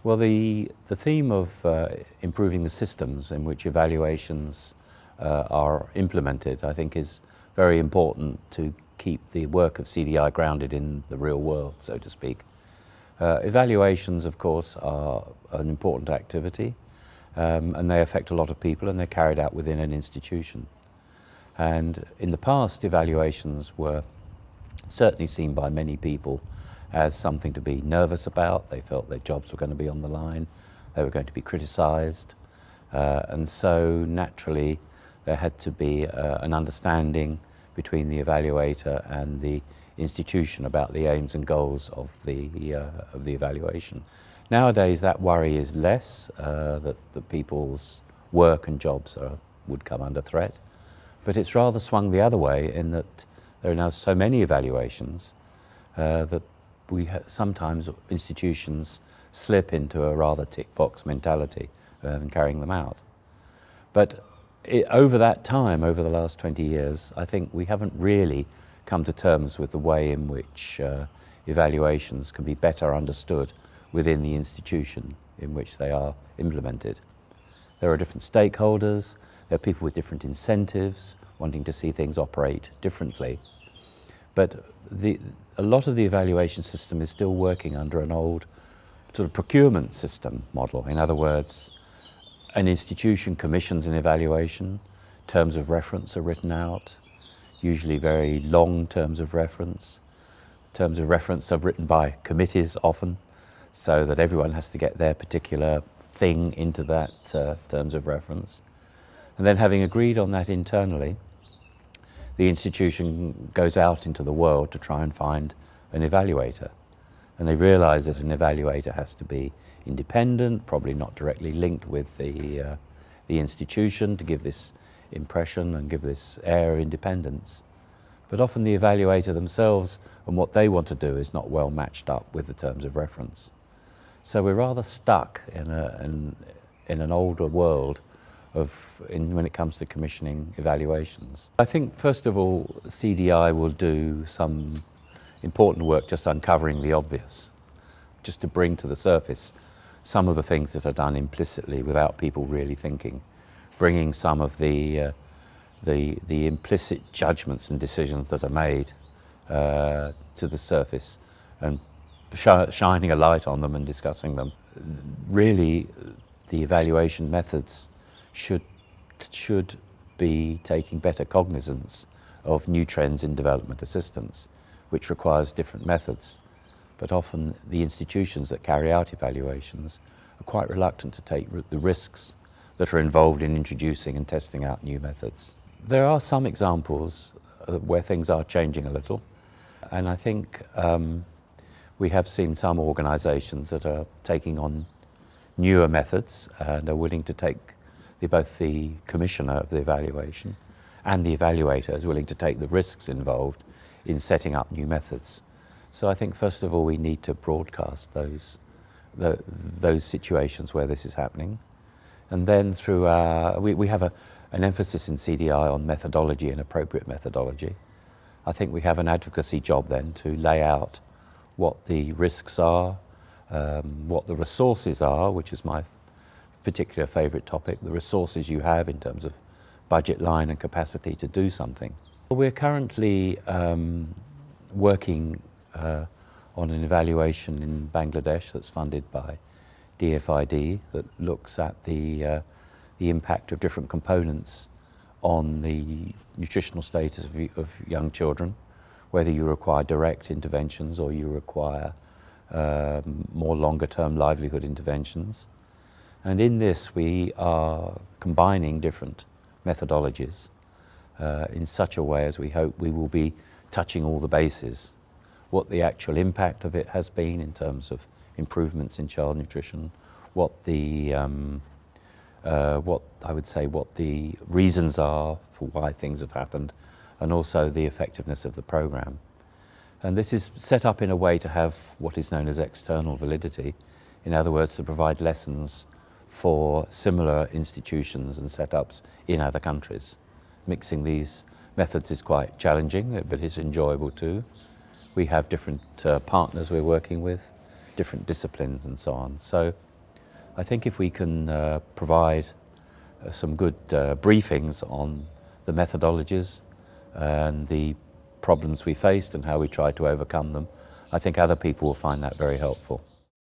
Well, the theme of improving the systems in which evaluations are implemented, I think, is very important to keep the work of CDI grounded in the real world, so to speak. Evaluations, of course, are an important activity, and they affect a lot of people, and they're carried out within an institution. And in the past, evaluations were certainly seen by many people as something to be nervous about. They felt their jobs were going to be on the line, they were going to be criticised, and so naturally there had to be an understanding between the evaluator and the institution about the aims and goals of the evaluation. Nowadays that worry is less, that the people's work and jobs would come under threat, but it's rather swung the other way in that there are now so many evaluations that sometimes institutions slip into a rather tick box mentality in carrying them out. But over that time, over the last 20 years, I think we haven't really come to terms with the way in which evaluations can be better understood within the institution in which they are implemented. There are different stakeholders, there are people with different incentives, wanting to see things operate differently. But a lot of the evaluation system is still working under an old sort of procurement system model. In other words, an institution commissions an evaluation, terms of reference are written out, usually very long terms of reference. Terms of reference are written by committees often, so that everyone has to get their particular thing into that terms of reference. And then having agreed on that internally, the institution goes out into the world to try and find an evaluator. And they realise that an evaluator has to be independent, probably not directly linked with the institution to give this impression and give this air of independence. But often the evaluator themselves and what they want to do is not well matched up with the terms of reference. So we're rather stuck in an older world when it comes to commissioning evaluations. I think first of all CDI will do some important work just uncovering the obvious, just to bring to the surface some of the things that are done implicitly without people really thinking, bringing some of the implicit judgments and decisions that are made to the surface and shining a light on them and discussing them. Really, the evaluation methods should be taking better cognizance of new trends in development assistance, which requires different methods. But often the institutions that carry out evaluations are quite reluctant to take the risks that are involved in introducing and testing out new methods. There are some examples where things are changing a little, and I think we have seen some organisations that are taking on newer methods and are willing to take both the commissioner of the evaluation and the evaluator is willing to take the risks involved in setting up new methods. So I think first of all we need to broadcast those situations where this is happening, and then through we have an emphasis in CDI on methodology and appropriate methodology. I think we have an advocacy job then to lay out what the risks are, what the resources are, which is my particular favourite topic, the resources you have in terms of budget line and capacity to do something. We're currently working on an evaluation in Bangladesh that's funded by DFID that looks at the impact of different components on the nutritional status of young children, whether you require direct interventions or you require more longer-term livelihood interventions. And in this we are combining different methodologies in such a way as we hope we will be touching all the bases. What the actual impact of it has been in terms of improvements in child nutrition, what I would say what the reasons are for why things have happened, and also the effectiveness of the program. And this is set up in a way to have what is known as external validity, in other words to provide lessons for similar institutions and setups in other countries. Mixing these methods is quite challenging, but it's enjoyable too. We have different partners we're working with, different disciplines and so on. So I think if we can provide some good briefings on the methodologies and the problems we faced and how we tried to overcome them, I think other people will find that very helpful.